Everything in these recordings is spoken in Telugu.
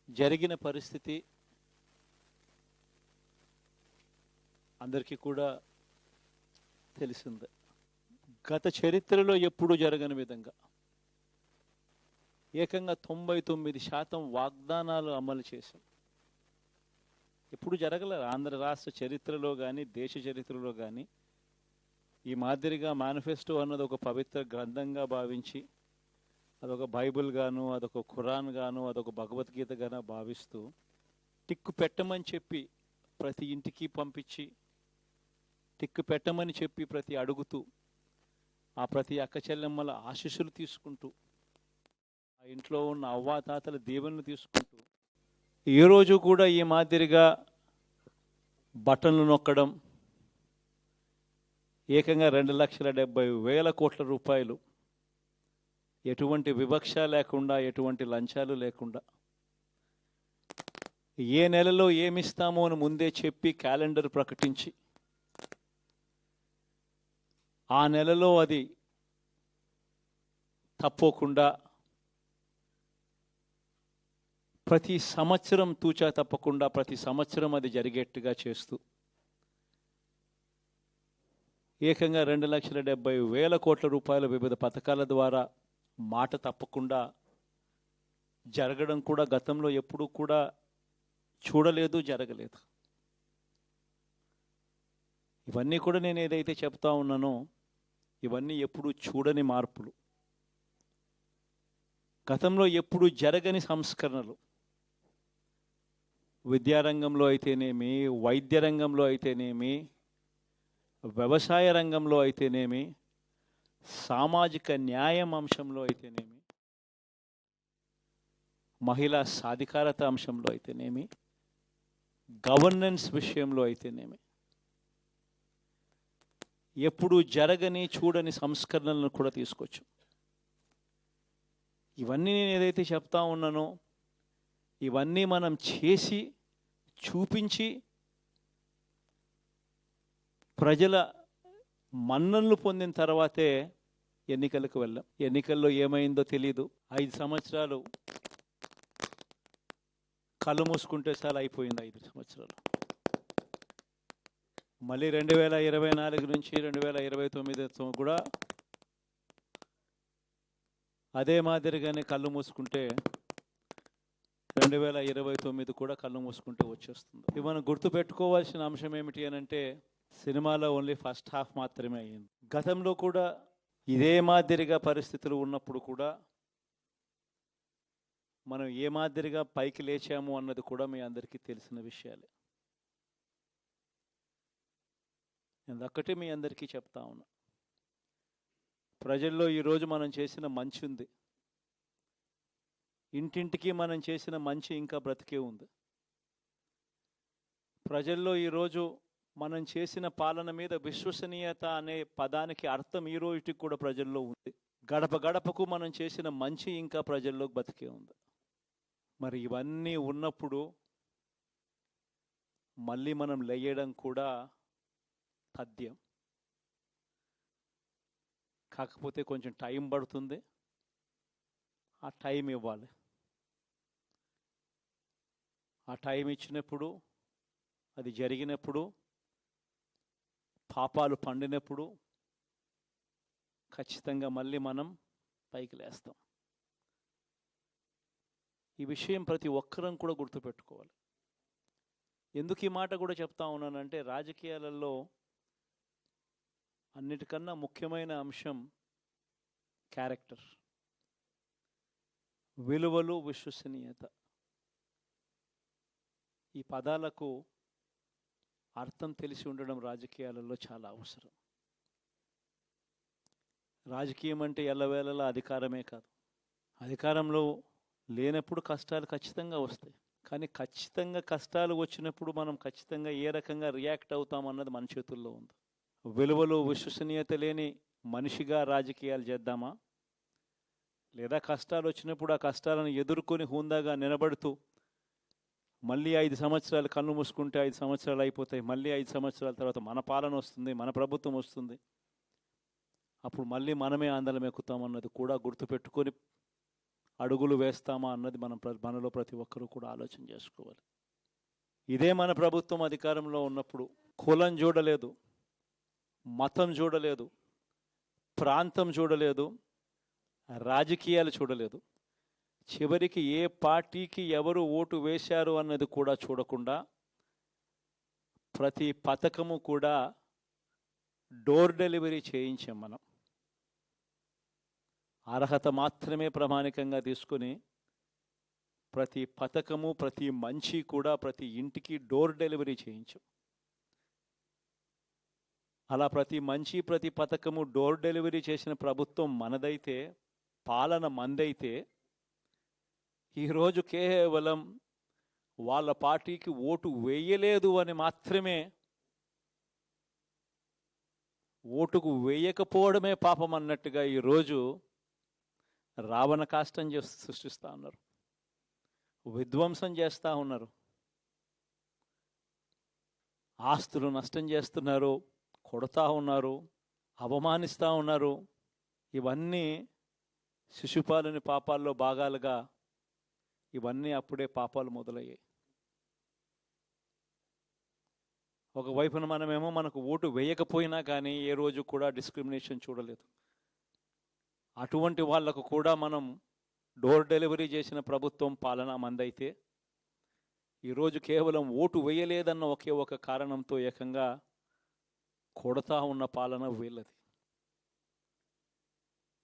జరిగిన పరిస్థితి అందరికీ కూడా తెలిసిందే. గత చరిత్రలో ఎప్పుడూ జరగని విధంగా ఏకంగా 99% వాగ్దానాలు అమలు చేశాం. ఎప్పుడు జరగలేదు ఆంధ్ర రాష్ట్ర చరిత్రలో కానీ దేశ చరిత్రలో కానీ. ఈ మాదిరిగా మేనిఫెస్టో అన్నది ఒక పవిత్ర గ్రంథంగా భావించి అదొక బైబిల్ గాను, అదొక ఖురాన్ గాను, అదొక భగవద్గీత గాను భావిస్తూ టిక్కు పెట్టమని చెప్పి ప్రతి ఇంటికి పంపించి, టిక్కు పెట్టమని చెప్పి ప్రతి అడుగుతూ, ఆ ప్రతి అక్క చెల్లెమ్మల ఆశీస్సులు తీసుకుంటూ, ఆ ఇంట్లో ఉన్న అవ్వాతాతల దీవెనలు తీసుకుంటూ, ఏ రోజు కూడా ఈ మాదిరిగా బటన్లు నొక్కడం, ఏకంగా 2,70,000 కోట్ల రూపాయలు ఎటువంటి వివక్ష లేకుండా, ఎటువంటి లంచాలు లేకుండా, ఏ నెలలో ఏమిస్తామో అని ముందే చెప్పి క్యాలెండర్ ప్రకటించి, ఆ నెలలో అది తప్పకుండా ప్రతి సంవత్సరం తూచా తప్పకుండా ప్రతి సంవత్సరం అది జరిగేట్టుగా చేస్తూ ఏకంగా 2,70,000 కోట్ల రూపాయల వివిధ పథకాల ద్వారా మాట తప్పకుండా జరగడం కూడా గతంలో ఎప్పుడూ కూడా చూడలేదు, జరగలేదు. ఇవన్నీ కూడా నేను ఏదైతే చెప్తా ఉన్నానో ఇవన్నీ ఎప్పుడూ చూడని మార్పులు, గతంలో ఎప్పుడూ జరగని సంస్కరణలు. విద్యారంగంలో అయితేనేమి, వైద్య రంగంలో అయితేనేమి, వ్యవసాయ రంగంలో అయితేనేమి, సామాజిక న్యాయం అంశంలో అయితేనేమి, మహిళా సాధికారత అంశంలో అయితేనేమి, గవర్నెన్స్ విషయంలో అయితేనేమి ఎప్పుడు జరగని చూడని సంస్కరణలను కూడా తీసుకొచ్చు. ఇవన్నీ నేను ఏదైతే చెప్తా ఉన్నానో ఇవన్నీ మనం చేసి చూపించి ప్రజల మన్ననలు పొందిన తర్వాతే ఎన్నికలకు వెళ్ళాం. ఎన్నికల్లో ఏమైందో తెలీదు. 5 సంవత్సరాలు కళ్ళు మూసుకుంటే చాలా అయిపోయింది. 5 సంవత్సరాలు మళ్ళీ 2024 నుంచి 2029 కూడా అదే మాదిరిగానే కళ్ళు మూసుకుంటే 2029 కూడా కళ్ళు మూసుకుంటే వచ్చేస్తుంది. ఇది మనం గుర్తుపెట్టుకోవాల్సిన అంశం ఏమిటి అని అంటే, సినిమాలో ఓన్లీ ఫస్ట్ హాఫ్ మాత్రమే అయ్యింది. గతంలో కూడా ఇదే మాదిరిగా పరిస్థితులు ఉన్నప్పుడు కూడా మనం ఏ మాదిరిగా పైకి లేచాము అన్నది కూడా మీ అందరికీ తెలిసిన విషయాలే. నేను ఒక్కటే మీ అందరికీ చెప్తా ఉన్నా, ప్రజల్లో ఈరోజు మనం చేసిన మంచి ఉంది. ఇంటింటికి మనం చేసిన మంచి ఇంకా బ్రతికే ఉంది. ప్రజల్లో ఈరోజు మనం చేసిన పాలన మీద విశ్వసనీయత అనే పదానికి అర్థం ఈ రోజుకి కూడా ప్రజల్లో ఉంది. గడప గడపకు మనం చేసిన మంచి ఇంకా ప్రజల్లో బతికే ఉంది. మరి ఇవన్నీ ఉన్నప్పుడు మళ్ళీ మనం లేయడం కూడా తథ్యం. కాకపోతే కొంచెం టైం పడుతుంది, ఆ టైం ఇవ్వాలి. ఆ టైం ఇచ్చినప్పుడు, అది జరిగినప్పుడు, పాపాలు పండినప్పుడు ఖచ్చితంగా మళ్ళీ మనం పైకి లేస్తాం. ఈ విషయం ప్రతి ఒక్కరం కూడా గుర్తుపెట్టుకోవాలి. ఎందుకు ఈ మాట కూడా చెప్తా ఉన్నానంటే, రాజకీయాలలో అన్నిటికన్నా ముఖ్యమైన అంశం క్యారెక్టర్, విలువలు, విశ్వసనీయత. ఈ పదాలకు అర్థం తెలిసి ఉండడం రాజకీయాలలో చాలా అవసరం. రాజకీయం అంటే ఎల్లవేళలా అధికారమే కాదు. అధికారంలో లేనప్పుడు కష్టాలు ఖచ్చితంగా వస్తాయి. కానీ ఖచ్చితంగా కష్టాలు వచ్చినప్పుడు మనం ఖచ్చితంగా ఏ రకంగా రియాక్ట్ అవుతామన్నది మన చేతుల్లో ఉంది. విలువలు, విశ్వసనీయత లేని మనిషిగా రాజకీయాలు చేద్దామా, లేదా కష్టాలు వచ్చినప్పుడు ఆ కష్టాలను ఎదుర్కొని హుందాగా నిలబడుతూ మళ్ళీ 5 సంవత్సరాలు కళ్ళు మూసుకుంటే 5 సంవత్సరాలు అయిపోతాయి, మళ్ళీ 5 సంవత్సరాల తర్వాత మన పాలన వస్తుంది, మన ప్రభుత్వం వస్తుంది, అప్పుడు మళ్ళీ మనమే ఆందోళన ఎక్కుతామన్నది కూడా గుర్తుపెట్టుకొని అడుగులు వేస్తామా అన్నది మనలో ప్రతి ఒక్కరూ కూడా ఆలోచన చేసుకోవాలి. ఇదే మన ప్రభుత్వం అధికారంలో ఉన్నప్పుడు కులం చూడలేదు, మతం చూడలేదు, ప్రాంతం చూడలేదు, రాజకీయాలు చూడలేదు. చివరికి ఏ పార్టీకి ఎవరు ఓటు వేశారు అన్నది కూడా చూడకుండా ప్రతి పథకము కూడా డోర్ డెలివరీ చేయించాం మనం. అర్హత మాత్రమే ప్రామాణికంగా తీసుకుని ప్రతి పథకము, ప్రతి మంచి కూడా ప్రతి ఇంటికి డోర్ డెలివరీ చేయించాం. అలా ప్రతి మంచి, ప్రతి పథకము డోర్ డెలివరీ చేసిన ప్రభుత్వం మనదైతే, పాలన మందైతే, ఈరోజు కేవలం వాళ్ళ పార్టీకి ఓటు వేయలేదు అని మాత్రమే, ఓటుకు వేయకపోవడమే పాపం అన్నట్టుగా ఈరోజు రావణ కాష్టం సృష్టిస్తూ ఉన్నారు, విధ్వంసం చేస్తూ ఉన్నారు, ఆస్తులు నష్టం చేస్తున్నారు, కొడతా ఉన్నారు, అవమానిస్తూ ఉన్నారు. ఇవన్నీ శిశుపాలుని పాపాల్లో భాగాలుగా ఇవన్నీ అప్పుడే పాపాలు మొదలయ్యాయి. ఒకవైపున మనమేమో మనకు ఓటు వేయకపోయినా కానీ ఏ రోజు కూడా డిస్క్రిమినేషన్ చూడలేదు. అటువంటి వాళ్లకు కూడా మనం డోర్ డెలివరీ చేసిన ప్రభుత్వం పాలన మందైతే, ఈరోజు కేవలం ఓటు వేయలేదన్న ఒకే ఒక కారణంతో ఏకంగా కొడతా ఉన్న పాలన వీళ్ళది.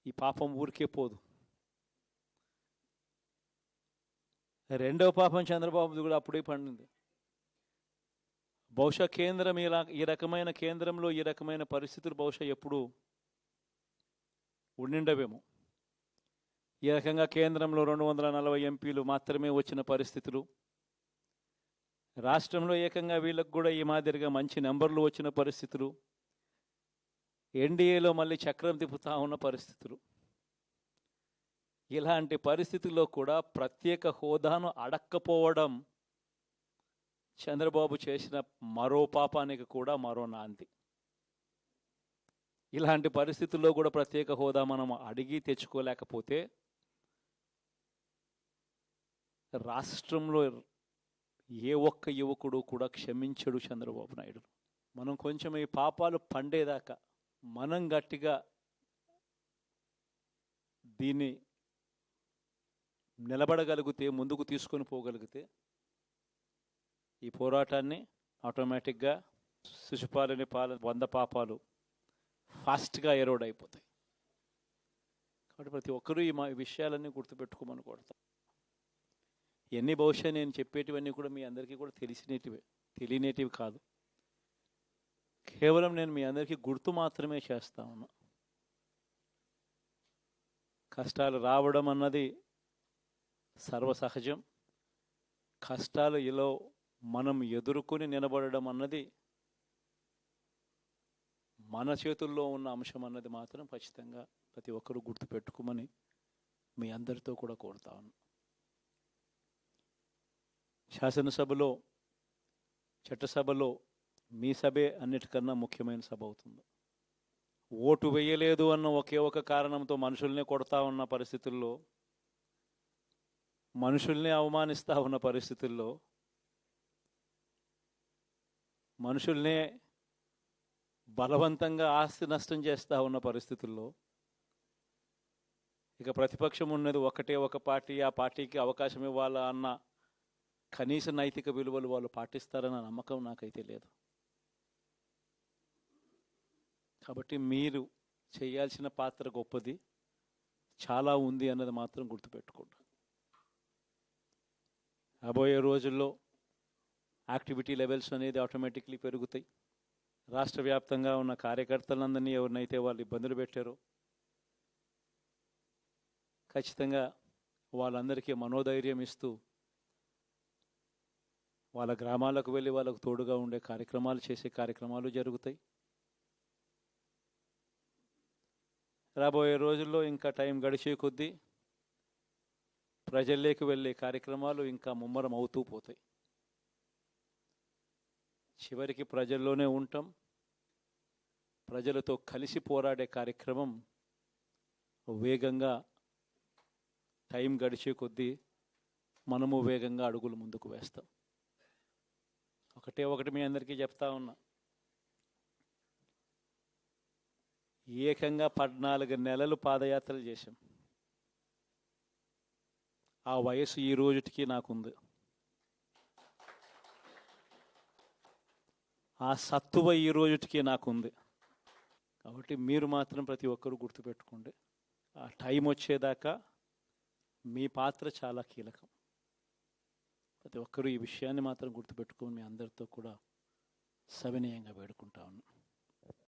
ఈ పాపం ఊరికే పోదు. రెండవ పాపం చంద్రబాబుది కూడా అప్పుడే పండింది. బహుశా కేంద్రం ఈ రకమైన కేంద్రంలో ఈ రకమైన పరిస్థితులు బహుశా ఎప్పుడు ఉండిండవేమో. ఈ రకంగా కేంద్రంలో 240 ఎంపీలు మాత్రమే వచ్చిన పరిస్థితులు, రాష్ట్రంలో ఏకంగా వీళ్ళకు కూడా ఈ మాదిరిగా మంచి నెంబర్లు వచ్చిన పరిస్థితులు, ఎన్డీఏలో మళ్ళీ చక్రం తిప్పుతా ఉన్న పరిస్థితులు. ఇలాంటి పరిస్థితుల్లో కూడా ప్రత్యేక హోదాను అడక్కపోవడం చంద్రబాబు చేసిన మరో పాపానికి కూడా మరో నాంది. ఇలాంటి పరిస్థితుల్లో కూడా ప్రత్యేక హోదా మనం అడిగి తెచ్చుకోలేకపోతే రాష్ట్రంలో ఏ ఒక్క యువకుడు కూడా క్షమించడు చంద్రబాబు నాయుడు. మనం కొంచెం ఈ పాపాలు పండేదాకా మనం గట్టిగా దీన్ని నిలబడగలిగితే, ముందుకు తీసుకొని పోగలిగితే ఈ పోరాటాన్ని ఆటోమేటిక్గా శిశుపాలుని 100 పాపాలు ఫాస్ట్గా ఎరోడ్ అయిపోతాయి. కాబట్టి ప్రతి ఒక్కరూ ఈ విషయాలన్నీ గుర్తుపెట్టుకోమని కోరుతాం. ఎన్ని బహుశా నేను చెప్పేటివన్నీ కూడా మీ అందరికీ కూడా తెలియనేటివి కాదు. కేవలం నేను మీ అందరికీ గుర్తు మాత్రమే చేస్తా ఉన్నా. కష్టాలు రావడం అన్నది సర్వసహజం. కష్టాలు ఇలా మనం ఎదుర్కొని నిలబడడం అన్నది మన చేతుల్లో ఉన్న అంశం అన్నది మాత్రం ఖచ్చితంగా ప్రతి ఒక్కరూ గుర్తుపెట్టుకోమని మీ అందరితో కూడా కోరుతా ఉన్నా. శాసనసభలో, చట్టసభలో మీ సభే అన్నిటికన్నా ముఖ్యమైన సభ అవుతుంది. ఓటు వేయలేదు అన్న ఒకే ఒక కారణంతో మనుషుల్ని కొడతా ఉన్న పరిస్థితుల్లో, మనుషుల్ని అవమానిస్తూ ఉన్న పరిస్థితుల్లో, మనుషుల్నే బలవంతంగా ఆస్తి నష్టం చేస్తూ ఉన్న పరిస్థితుల్లో ఇక ప్రతిపక్షం ఉన్నది ఒకటే ఒక పార్టీ, ఆ పార్టీకి అవకాశం ఇవ్వాలా అన్న కనీస నైతిక విలువలు వాళ్ళు పాటిస్తారన్న నమ్మకం నాకైతే లేదు. కాబట్టి మీరు చేయాల్సిన పాత్ర గొప్పది, చాలా ఉంది అన్నది మాత్రం గుర్తుపెట్టుకోండి. రాబోయే రోజుల్లో యాక్టివిటీ లెవెల్స్ అనేది ఆటోమేటిక్లీ పెరుగుతాయి. రాష్ట్ర వ్యాప్తంగా ఉన్న కార్యకర్తలందరినీ ఎవరినైతే వాళ్ళు ఇబ్బందులు పెట్టారో ఖచ్చితంగా వాళ్ళందరికీ మనోధైర్యం ఇస్తూ వాళ్ళ గ్రామాలకు వెళ్ళి వాళ్ళకు తోడుగా ఉండే కార్యక్రమాలు చేసే కార్యక్రమాలు జరుగుతాయి. రాబోయే రోజుల్లో ఇంకా టైం గడిచే కొద్దీ ప్రజల్లోకి వెళ్ళే కార్యక్రమాలు ఇంకా ముమ్మరం అవుతూ పోతాయి. చివరికి ప్రజల్లోనే ఉంటాం. ప్రజలతో కలిసి పోరాడే కార్యక్రమం వేగంగా టైం గడిచే కొద్దీ మనము వేగంగా అడుగులు ముందుకు వేస్తాం. ఒకటి మీ అందరికీ చెప్తా ఉన్నా, ఏకంగా 14 నెలలు పాదయాత్రలు చేశాం. ఆ వయసు ఈ రోజుటికి నాకుంది. ఆ సత్తువ ఈ రోజుటికి నాకుంది. కాబట్టి మీరు మాత్రం ప్రతి ఒక్కరూ గుర్తుపెట్టుకోండి, ఆ టైం వచ్చేదాకా మీ పాత్ర చాలా కీలకం. ప్రతి ఒక్కరూ ఈ విషయాన్ని మాత్రం గుర్తుపెట్టుకొని మీ అందరితో కూడా సవినయంగా వేడుకుంటా ఉన్నాను.